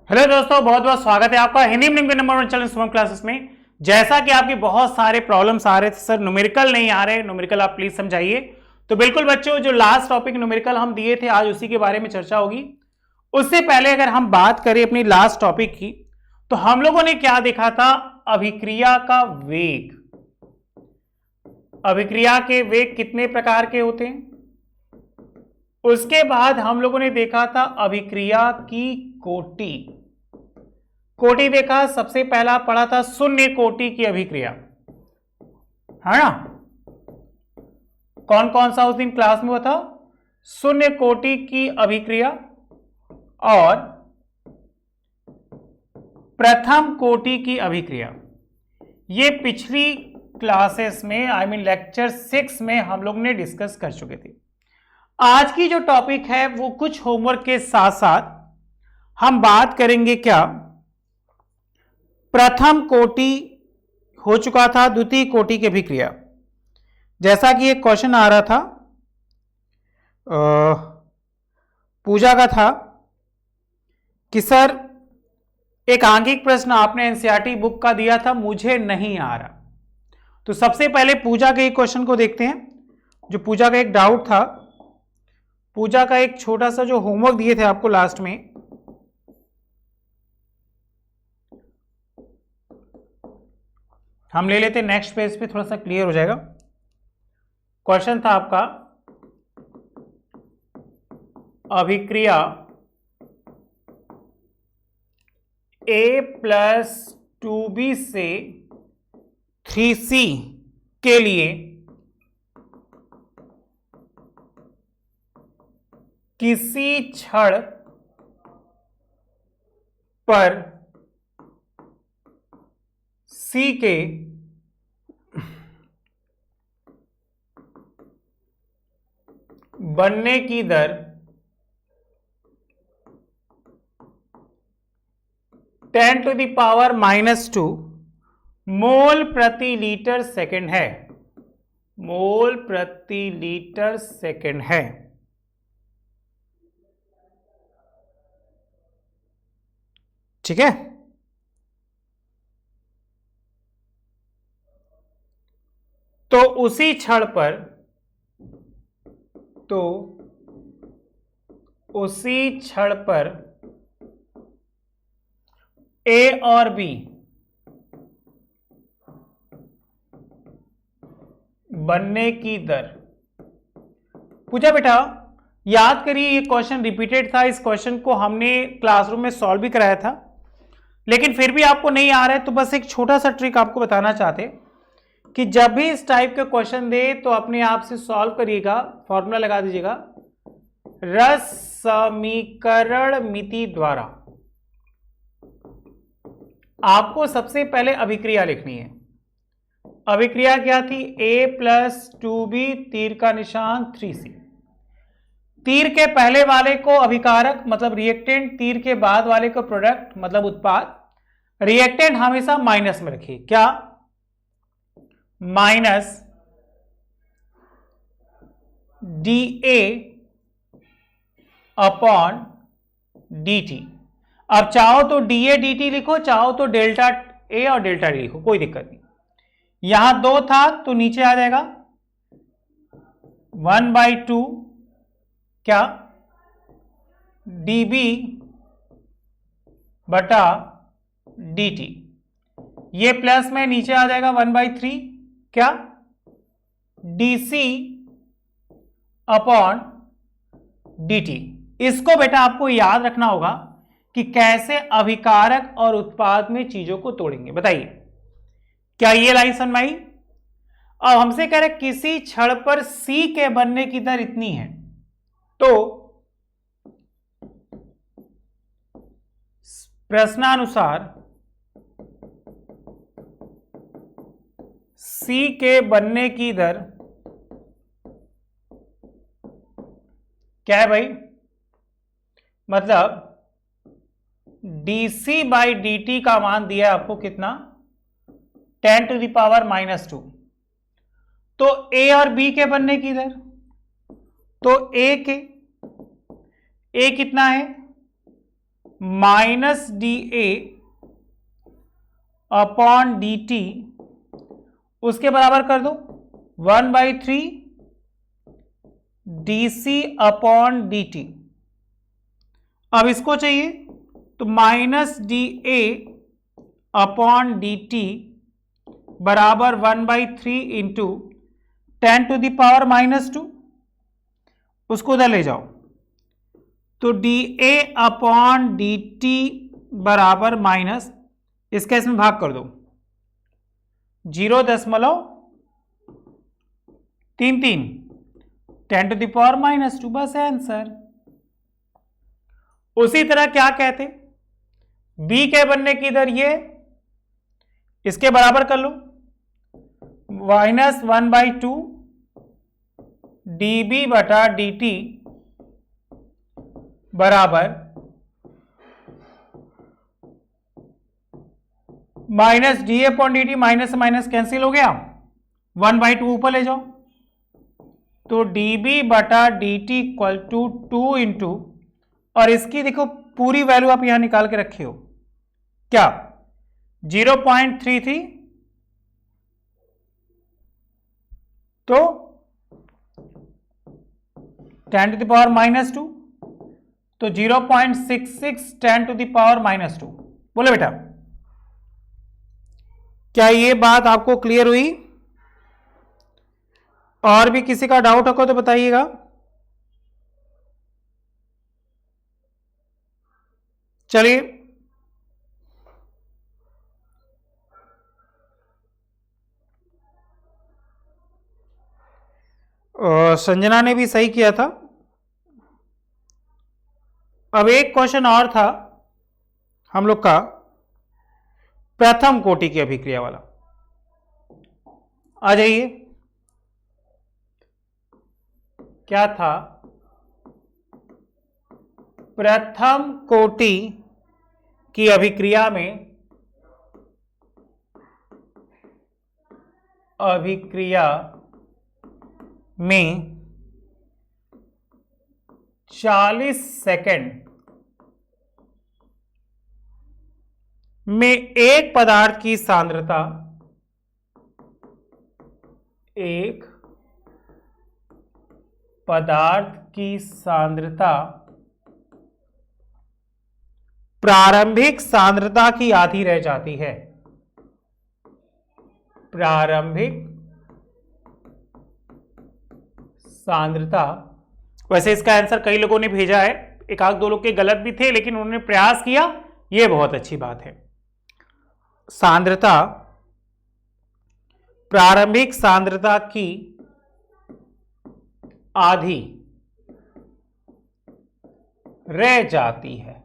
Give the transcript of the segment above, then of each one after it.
Hello दोस्तों, बहुत बहुत स्वागत है आपका हिंदी मीडियम के नंबर 1 चैनल सुमन क्लासेस में। जैसा कि आपके बहुत सारे प्रॉब्लम्स आ रहे थे, सर न्यूमेरिकल नहीं आ रहे, न्यूमेरिकल आप प्लीज समझाइए। तो बिल्कुल बच्चों, जो लास्ट टॉपिक न्यूमेरिकल हम दिए थे, आज उसी के बारे में चर्चा होगी। उससे पहले अगर हम बात करें अपनी लास्ट टॉपिक की, तो हम लोगों ने क्या देखा था? अभिक्रिया का वेग। अभिक्रिया के वेग कितने प्रकार के होते हैं? उसके बाद हम लोगों ने देखा था अभिक्रिया की कोटि। कोटि देखा, सबसे पहला पढ़ा था शून्य कोटि की अभिक्रिया, है ना? कौन कौन सा उस दिन क्लास में हुआ था? शून्य कोटि की अभिक्रिया और प्रथम कोटि की अभिक्रिया। ये पिछली क्लासेस में लेक्चर 6 में हम लोग ने डिस्कस कर चुके थे। आज की जो टॉपिक है वो कुछ होमवर्क के साथ साथ हम बात करेंगे क्या? प्रथम कोटि हो चुका था, द्वितीय कोटि की अभिक्रिया। जैसा कि एक क्वेश्चन आ रहा था पूजा का था कि सर एक आंगिक प्रश्न आपने एनसीईआरटी बुक का दिया था, मुझे नहीं आ रहा। तो सबसे पहले पूजा के एक क्वेश्चन को देखते हैं, जो पूजा का एक डाउट था। पूजा का एक छोटा सा जो होमवर्क दिए थे आपको लास्ट में, हम ले लेते नेक्स्ट पेज पे, थोड़ा सा क्लियर हो जाएगा। क्वेश्चन था आपका, अभिक्रिया A+2B से 3C के लिए किसी क्षण पर C के बनने की दर 10⁻⁻² मोल प्रति लीटर सेकंड है। मोल प्रति लीटर सेकंड है। ठीक है? तो उसी क्षण पर A और B बनने की दर। पूछा बेटा, याद करिए ये क्वेश्चन रिपीटेड था। इस क्वेश्चन को हमने क्लासरूम में सॉल्व भी कराया था, लेकिन फिर भी आपको नहीं आ रहा है तो बस एक छोटा सा ट्रिक आपको बताना चाहते कि जब भी इस टाइप का क्वेश्चन दे तो अपने आप से सॉल्व करिएगा, फॉर्मूला लगा दीजिएगा रस समीकरण मिति द्वारा। आपको सबसे पहले अभिक्रिया लिखनी है। अभिक्रिया क्या थी? A+2B तीर का निशान 3C। तीर के पहले वाले को अभिकारक मतलब रिएक्टेंट, तीर के बाद वाले को प्रोडक्ट मतलब उत्पाद। रिएक्टेंट हमेशा माइनस में रखिए। क्या? Minus dA upon dt। अब चाहो तो dA dt लिखो, चाहो तो डेल्टा A और डेल्टा D लिखो, कोई दिक्कत नहीं। यहां 2 था तो नीचे आ जाएगा 1/2 क्या? dB बटा dt। ये प्लस में नीचे आ जाएगा 1/3 क्या? dC upon dt। इसको बेटा आपको याद रखना होगा कि कैसे अभिकारक और उत्पाद में चीजों को तोड़ेंगे। बताइए, क्या ये लाइन समझ में आई? अब हमसे कह रहे किसी क्षण पर C के बनने की दर इतनी है, तो प्रश्नानुसार C के बनने की दर क्या है भाई? मतलब dC/dt का मान दिया है आपको कितना? 10⁻⁻²। तो A और B के बनने की दर, तो A कितना है? Minus d a upon d t, उसके बराबर कर दो 1/3 d c upon d t. अब इसको चाहिए तो minus d a upon d t बराबर 1/3 इंटू 10⁻⁻²। उसको उधर ले जाओ तो d a upon d t बराबर माइनस, इसका इसमें भाग कर दो 0.33 10⁻², बस है आंसर। उसी तरह क्या कहते, बी के बनने की इधर ये, इसके बराबर कर लो -1/2 dB बटा dt बराबर minus D upon d T, minus से माइनस कैंसिल हो गया, 1/2 ऊपर ले जाओ तो dB बटा dt इक्वल टू 2 इंटू, और इसकी देखो पूरी वैल्यू आप यहां निकाल के रखे हो क्या 0.33, तो 10⁻², तो 0.66 10⁻²। बोले बेटा, क्या ये बात आपको क्लियर हुई? और भी किसी का डाउट हो तो बताइएगा। चलिए संजना ने भी सही किया था। अब एक क्वेश्चन और था हम लोग का प्रथम कोटि की अभिक्रिया वाला, आ जाइए। क्या था? प्रथम कोटि की अभिक्रिया में 40 सेकंड में एक पदार्थ की सांद्रता प्रारंभिक सांद्रता की आधी रह जाती है। प्रारंभिक सांद्रता, वैसे इसका आंसर कई लोगों ने भेजा है, एक आध दो लोग के गलत भी थे, लेकिन उन्होंने प्रयास किया, यह बहुत अच्छी बात है। सांद्रता, प्रारंभिक सांद्रता की आधी रह जाती है।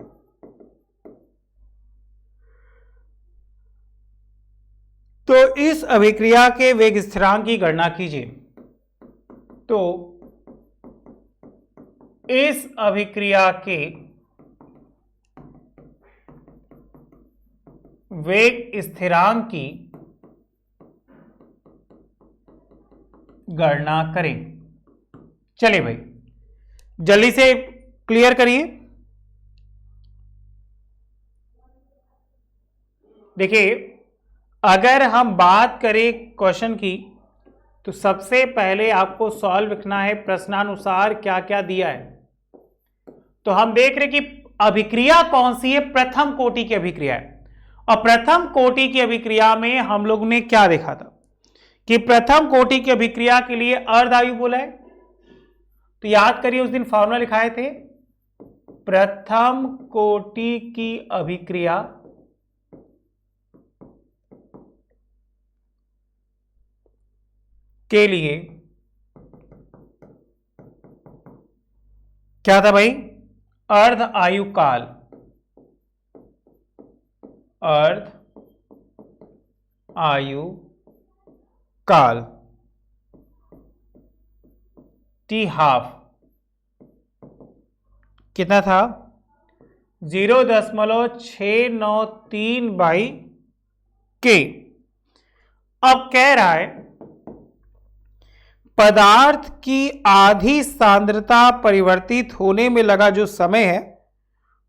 तो इस अभिक्रिया के वेग स्थिरांक की गणना कीजिए। तो इस अभिक्रिया के वेग स्थिरांक की गणना करें। चलिए भाई जल्दी से क्लियर करिए। देखिए, अगर हम बात करें क्वेश्चन की, तो सबसे पहले आपको सॉल्व लिखना है प्रश्नानुसार क्या क्या दिया है। तो हम देख रहे कि अभिक्रिया कौन सी है, प्रथम कोटि की अभिक्रिया है। और प्रथम कोटि की अभिक्रिया में हम लोग ने क्या देखा था कि प्रथम कोटि की अभिक्रिया के लिए अर्धआयु बोला है। तो याद करिए उस दिन फॉर्मूला लिखाए थे, प्रथम कोटि की अभिक्रिया के लिए क्या था भाई, अर्ध आयु काल, अर्ध आयु काल टी हाफ कितना था 0.693/K। अब कह रहा है पदार्थ की आधी सांद्रता परिवर्तित होने में लगा जो समय है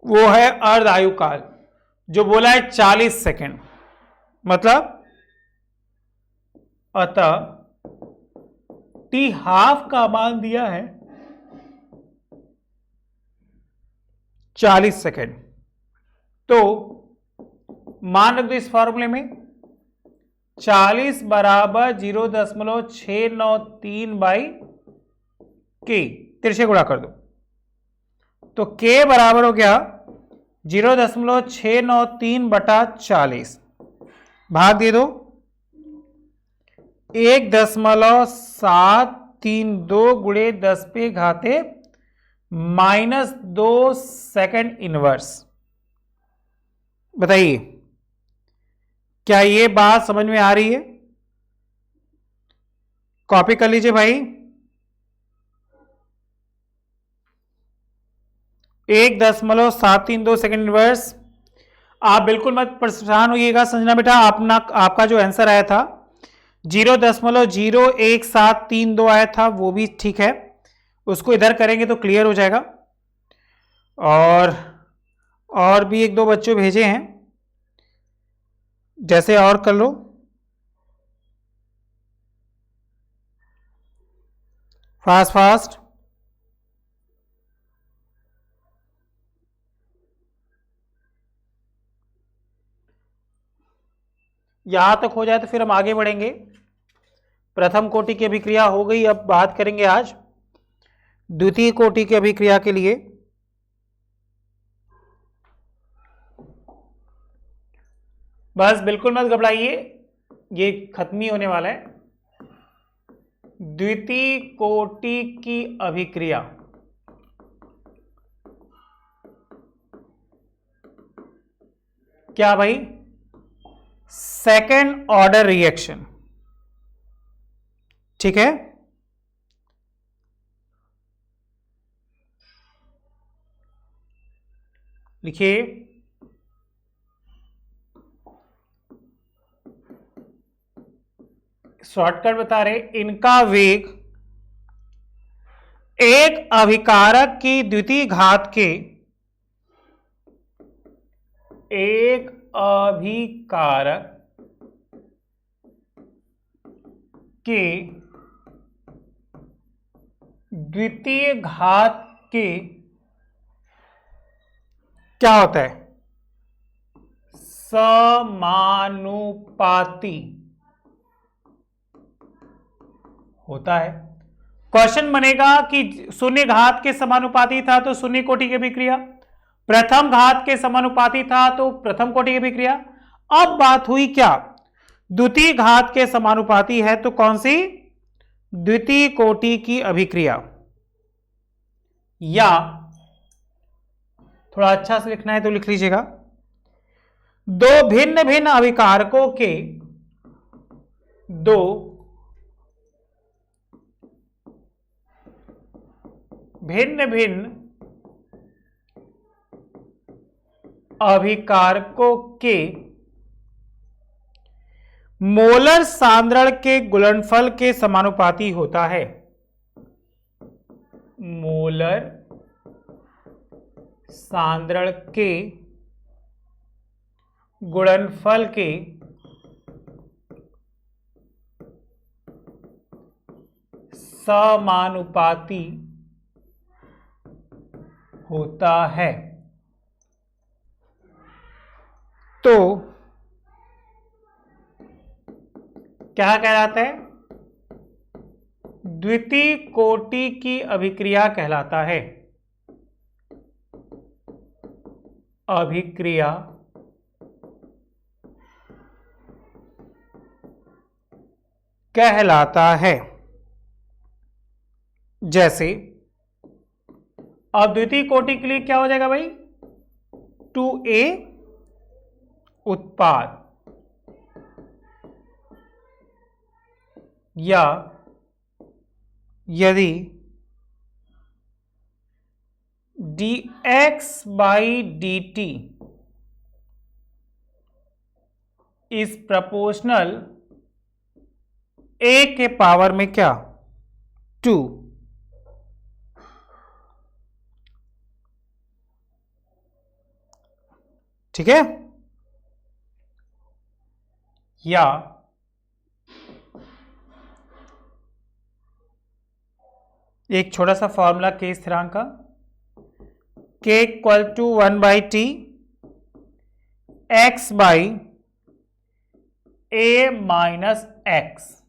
वो है अर्ध आयु काल, जो बोला है 40 सेकेंड। मतलब अतः टी हाफ का मान दिया है 40 सेकेंड। तो मान रख दो इस फॉर्मूले में 40 बराबर 0.693 बाई के, तिरछे गुणा कर दो तो के बराबर हो गया 0.693 बटा 40, भाग दे दो 1.732 गुणे 10 पे घाते -2 सेकेंड इनवर्स। बताइए क्या ये बात समझ में आ रही है? कॉपी कर लीजिए भाई। 1.732 सेकेंड इनवर्स। आप बिल्कुल मत परेशान होइएगा संजना बेटा, आपका जो आंसर आया था 0.01732 आया था वो भी ठीक है, उसको इधर करेंगे तो क्लियर हो जाएगा। और भी एक दो बच्चों भेजे हैं, जैसे और कर लो। Fast fast. यहां तक हो जाए तो फिर हम आगे बढ़ेंगे। प्रथम कोटि की अभिक्रिया हो गई, अब बात करेंगे आज द्वितीय कोटि की अभिक्रिया के लिए। बस बिल्कुल मत घबराइए, ये खत्म ही होने वाला है। द्वितीय कोटि की अभिक्रिया क्या भाई? सेकेंड ऑर्डर रिएक्शन, ठीक है। लिखिए शॉर्टकट बता रहे, इनका वेग एक अभिकारक की द्वितीय घात के एक अभिकारक के द्वितीय घात के क्या होता है? समानुपाती होता है। क्वेश्चन बनेगा कि शून्य घात के समानुपाती था तो शून्य कोटि की अभिक्रिया, प्रथम घात के समानुपाती था तो प्रथम कोटि की अभिक्रिया। अब बात हुई क्या? द्वितीय घात के समानुपाती है तो कौन सी? द्वितीय कोटि की अभिक्रिया। या थोड़ा अच्छा से लिखना है तो लिख लीजिएगा, दो भिन्न भिन्न अभिकारकों के दो भिन्न भिन्न अभिकारकों के मोलर सांद्रण के गुणनफल के समानुपाती होता है। मोलर सांद्रण के गुणनफल के समानुपाती होता है। तो क्या कहलाता है? द्वितीय कोटि की अभिक्रिया कहलाता है। अभिक्रिया कहलाता है। जैसे अब द्वितीय कोटि के लिए क्या हो जाएगा भाई? 2A उत्पाद या यदि dx by dt is proportional a के पावर में क्या? 2, ठीक है, या एक छोटा सा फॉर्मूला के स्थिरांक का, k equal to 1/t x by a minus x,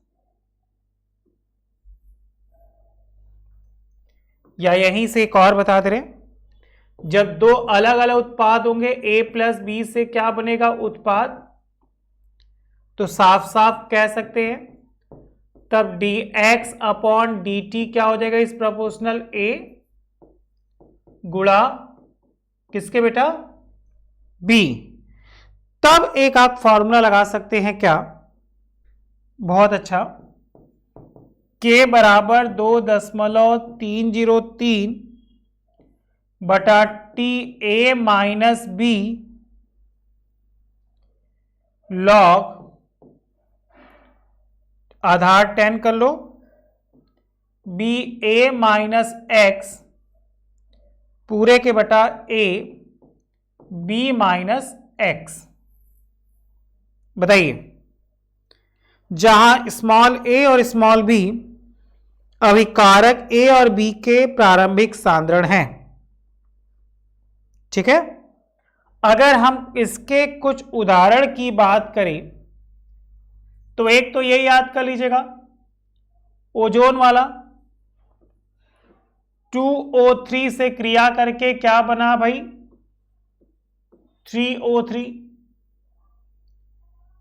या यहीं से एक और बता दे रहे, जब दो अलग अलग उत्पाद होंगे a प्लस बी से क्या बनेगा उत्पाद, तो साफ साफ कह सकते हैं तब dx अपॉन dt क्या हो जाएगा, इस प्रोपोर्शनल a गुणा किसके बेटा b। तब एक आप फॉर्मूला लगा सकते हैं क्या, बहुत अच्छा, k बराबर 2.303 बटा T A minus B log आधार 10 कर लो बी ए माइनस एक्स पूरे के बटा ए बी माइनस एक्स। बताइए, जहां स्मॉल ए और स्मॉल बी अभिकारक ए और बी के प्रारंभिक सांद्रण हैं, ठीक है। अगर हम इसके कुछ उदाहरण की बात करें तो एक तो ये याद कर लीजिएगा, ओजोन वाला 2O3 से क्रिया करके क्या बना भाई 3O3,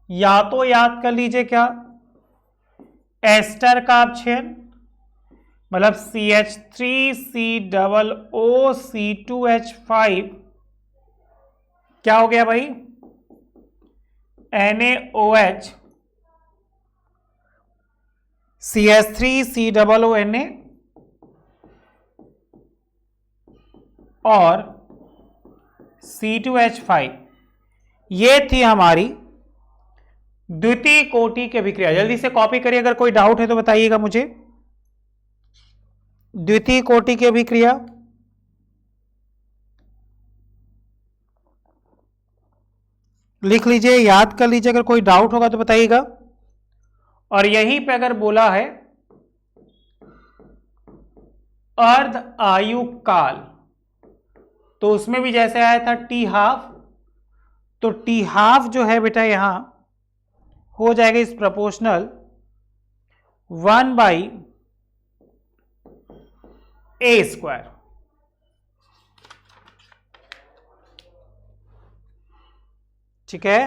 या तो याद कर लीजिए क्या एस्टर का अपक्षयन, मतलब CH3COOC2H5 क्या हो गया भाई NaOH CH3COONA और C2H5, ये थी हमारी द्वितीय कोटि की अभिक्रिया। जल्दी से कॉपी करिए, अगर कोई डाउट है तो बताइएगा मुझे। द्वितीय कोटि की अभिक्रिया लिख लीजिए, याद कर लीजिए, अगर कोई डाउट होगा तो बताइएगा। और यहीं पे अगर बोला है अर्ध आयु काल, तो उसमें भी जैसे आया था टी हाफ, तो टी हाफ जो है बेटा यहां हो जाएगा इस प्रोपोर्शनल 1/a²। ठीक है,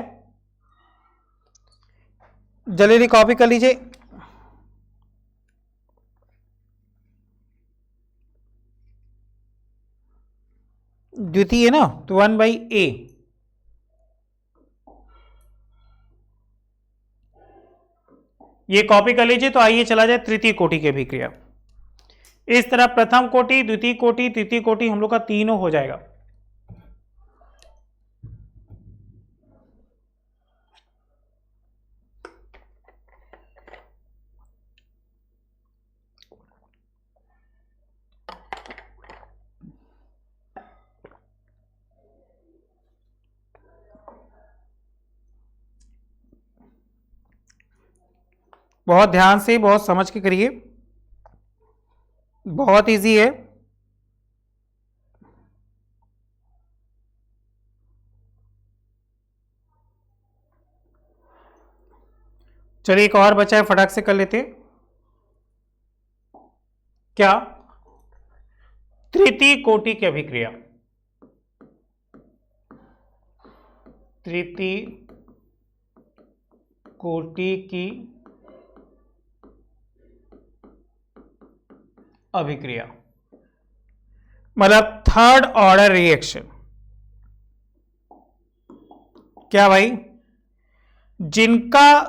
जल्दी कॉपी कर लीजिए। द्वितीय है ना, तो 1/a। ये कॉपी कर लीजिए। तो आइए चला जाए तृतीय कोटि की अभिक्रिया। इस तरह प्रथम कोटि, द्वितीय कोटि, तृतीय कोटि हम लोग का तीनों हो जाएगा। बहुत ध्यान से, बहुत समझ के करिए, बहुत इजी है। चलिए एक और बचा है, फटाक से कर लेते। क्या तृतीय कोटि की अभिक्रिया, तृतीय कोटि की अभिक्रिया मतलब थर्ड ऑर्डर रिएक्शन। क्या भाई, जिनका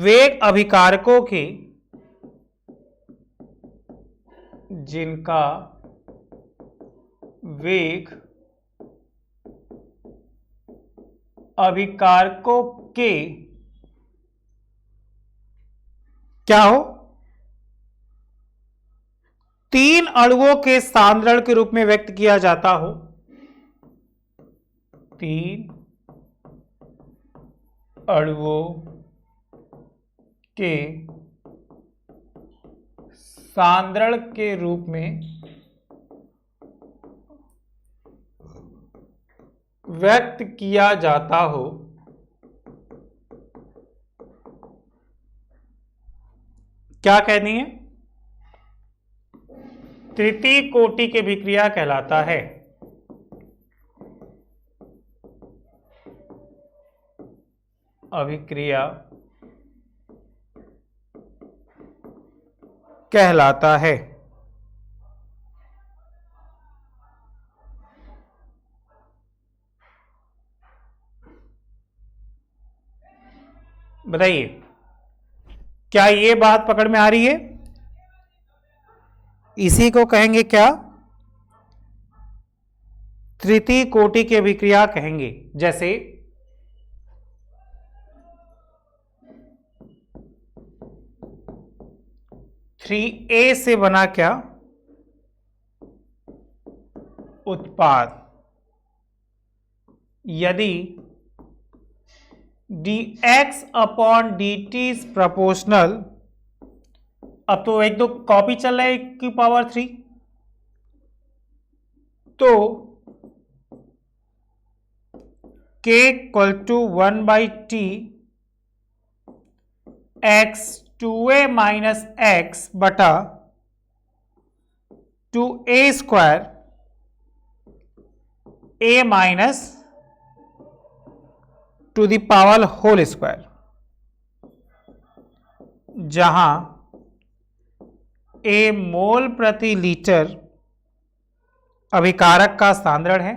वेग अभिकारकों के, जिनका वेग अभिकारकों के क्या हो, 3 अणुओं के सांद्रण के रूप में व्यक्त किया जाता हो, 3 अणुओं के सांद्रण के रूप में व्यक्त किया जाता हो, क्या कहनी है? तृतीय कोटि की अभिक्रिया कहलाता है। अभिक्रिया कहलाता है। बताइए, क्या ये बात पकड़ में आ रही है? इसी को कहेंगे क्या? तृतीय कोटि की अभिक्रिया कहेंगे। जैसे 3A से बना क्या? उत्पाद। यदि dx upon dt is proportional, अब तो एक दो कॉपी चल रहा है 1 की पावर 3, तो k equal to 1/t x 2a minus x बटा 2a square a minus to the power whole square, जहां a मोल प्रति लीटर अभिकारक का सांद्रण है,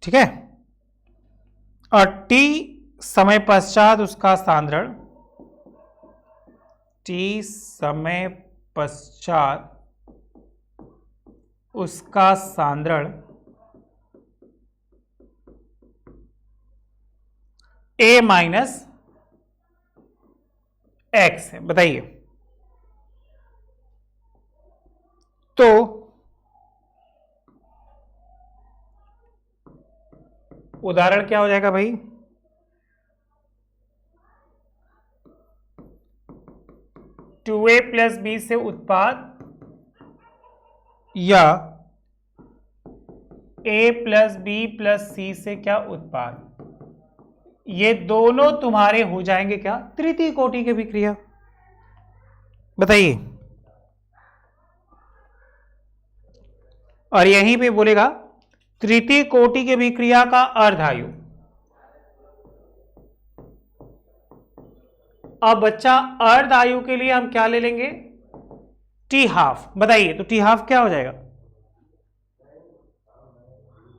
ठीक है, और t समय पश्चात उसका सांद्रण, t समय पश्चात उसका सांद्रण a माइनस एक्स है। बताइए, तो उदाहरण क्या हो जाएगा भाई? टू ए प्लस बी से उत्पाद या a प्लस बी प्लस सी से क्या उत्पाद, ये दोनों तुम्हारे हो जाएंगे क्या? तृतीय कोटि की अभिक्रिया। बताइए, और यहीं पे बोलेगा तृतीय कोटि की अभिक्रिया का अर्धायु। अब बच्चा अर्धायु के लिए हम क्या ले लेंगे? T half. बताइए, तो टी हाफ क्या हो जाएगा?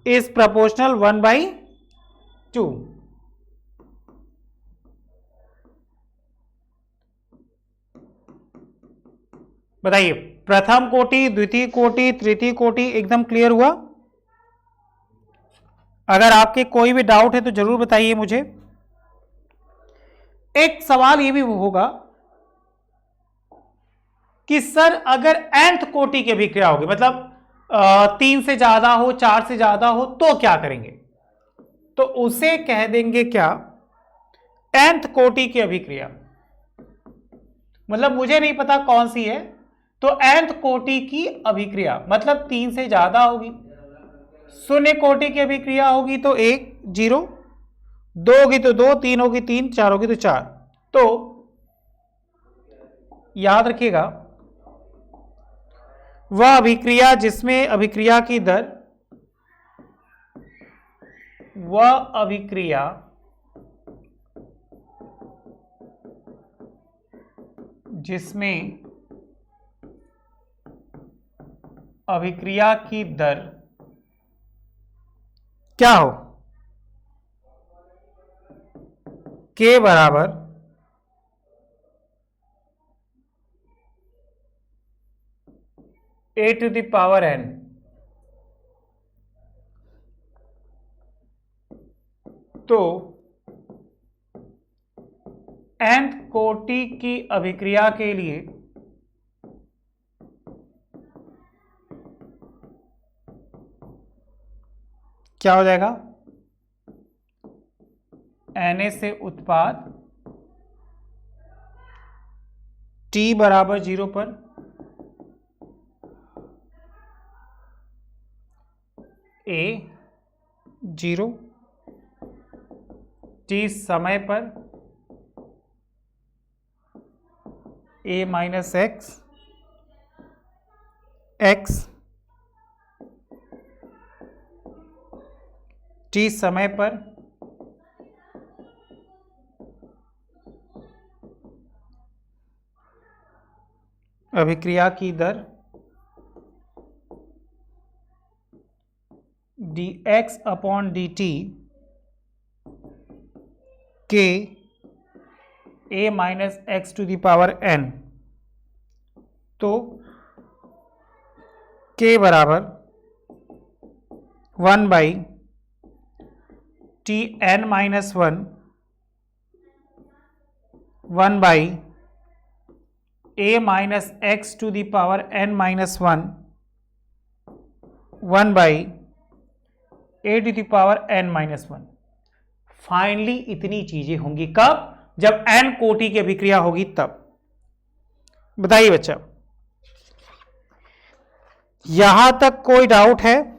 Is proportional 1/2। बताइए, प्रथम कोटि, द्वितीय कोटि, तृतीय कोटि एकदम क्लियर हुआ? अगर आपके कोई भी डाउट है तो जरूर बताइए मुझे। एक सवाल ये भी होगा कि सर अगर nth कोटि की अभिक्रिया होगी, मतलब 3 से ज्यादा हो, 4 से ज्यादा हो, तो क्या करेंगे? तो उसे कह देंगे क्या? nth कोटि की अभिक्रिया। मतलब मुझे नहीं पता कौन सी है, तो nth कोटि की अभिक्रिया मतलब 3 से ज्यादा होगी। शून्य कोटि की अभिक्रिया होगी तो 1 0, 2 होगी तो 2, 3 होगी 3, 4 होगी तो 4। तो याद रखिएगा, वह अभिक्रिया जिसमें अभिक्रिया की दर, वह अभिक्रिया जिसमें अभिक्रिया की दर क्या हो? K बराबर a to the power n। तो nth कोटि की अभिक्रिया के लिए क्या हो जाएगा, Na से उत्पाद t बराबर 0 पर A 0, t समय पर A minus x, x t समय पर अभिक्रिया की दर dx अपॉन dt के a minus x to the power n। तो k बराबर 1 by t n minus 1 by a minus x to the power n minus 1 by a to the power n minus 1। Finally इतनी चीजें होंगी कब, जब n कोटि की अभिक्रिया होगी तब। बताइए बच्चा, यहां तक कोई डाउट है?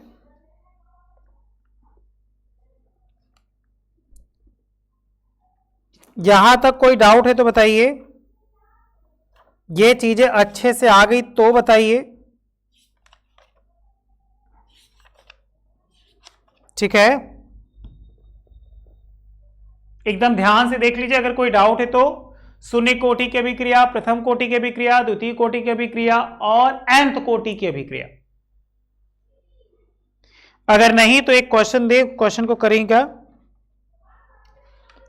यहां तक कोई डाउट है तो बताइए। ये चीजें अच्छे से आ गई तो बताइए। ठीक है, एकदम ध्यान से देख लीजिए। अगर कोई डाउट है तो शून्य कोटि की अभिक्रिया, प्रथम कोटि की अभिक्रिया, द्वितीय कोटि की अभिक्रिया और nth कोटि की अभिक्रिया। अगर नहीं तो एक क्वेश्चन दे, क्वेश्चन को करेंगे।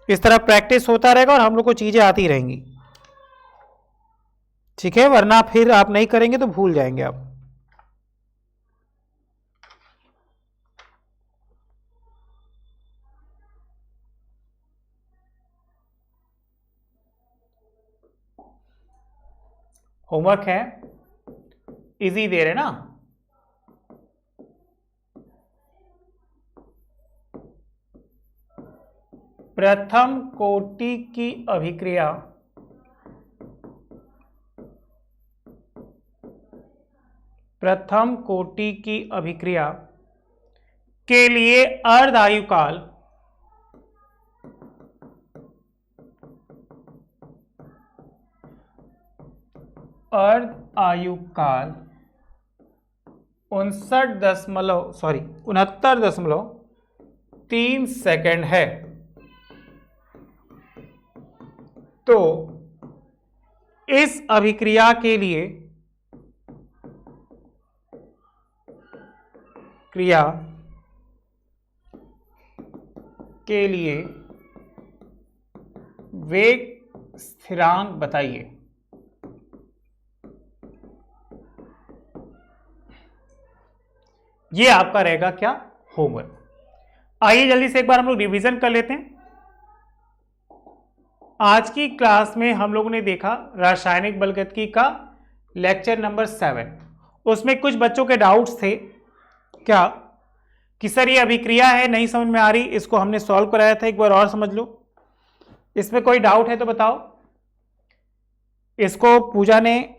इस तरह प्रैक्टिस होता रहेगा और हम लोग को चीजें आती रहेंगी। ठीक है, वरना फिर आप नहीं करेंगे तो भूल जाएंगे आप। होमवर्क है, इजी दे रहे ना। प्रथम कोटि की अभिक्रिया के लिए अर्ध आयुकाल अर्ध आयुकाल 69.3 सेकेंड है। तो इस अभिक्रिया के लिए वेग स्थिरांक बताइए। ये आपका रहेगा क्या, होमवर्क। आइए जल्दी से एक बार हम लोग रिवीजन कर लेते हैं। आज की क्लास में हम लोगों ने देखा रासायनिक बलगतिकी का लेक्चर नंबर 7। उसमें कुछ बच्चों के डाउट्स थे क्या कि सर ये अभिक्रिया है, नहीं समझ में आ रही, इसको हमने सॉल्व कराया था, एक बार और समझ लो। इसमें कोई डाउट है तो बताओ। इसको पूजा ने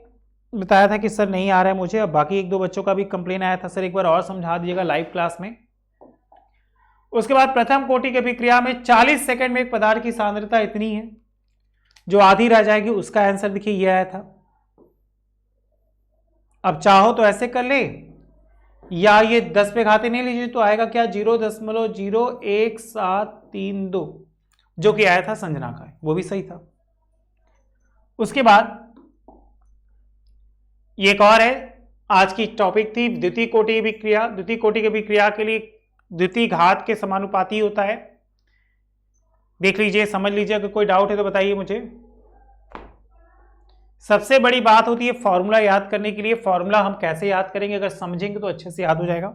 बताया था कि सर नहीं आ रहा है मुझे। अब बाकी एक दो बच्चों का भी कंप्लेन आया था, सर एक बार और समझा दीजिएगा लाइव क्लास में। उसके बाद प्रथम कोटि की अभिक्रिया में 40 सेकंड में एक पदार्थ की सांद्रता इतनी है, जो आधी रह जाएगी उसका आंसर देखिए ये आया था। अब चाहो तो ऐसे कर ले, या ये 10 पे घाते नहीं लीजिए तो आएगा क्या 0.01732, जो कि आया था संजना का, वो भी सही था। उसके बाद ये एक और है, आज की टॉपिक थी द्वितीय कोटि की अभिक्रिया। द्वितीय कोटि की अभिक्रिया के लिए द्वितीय घात के समानुपाती होता है। देख लीजिए, समझ लीजिए। अगर कोई डाउट है तो बताइए मुझे। सबसे बड़ी बात होती है फॉर्मूला याद करने के लिए। फॉर्मूला हम कैसे याद करेंगे, अगर समझेंगे तो अच्छे से याद हो जाएगा।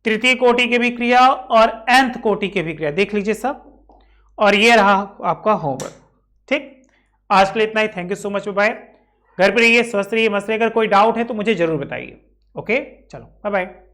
तृतीय कोटि की अभिक्रिया और nth कोटि की अभिक्रिया देख लीजिए सब, और ये रहा आपका होमवर्क। ठीक, आज के लिए इतना ही। Thank you so much, bye. घर पर रहिए, स्वस्थ रहिए, मस्त रहिए। अगर कोई डाउट है तो मुझे जरूर बताइए। ओके, चलो बाय बाय।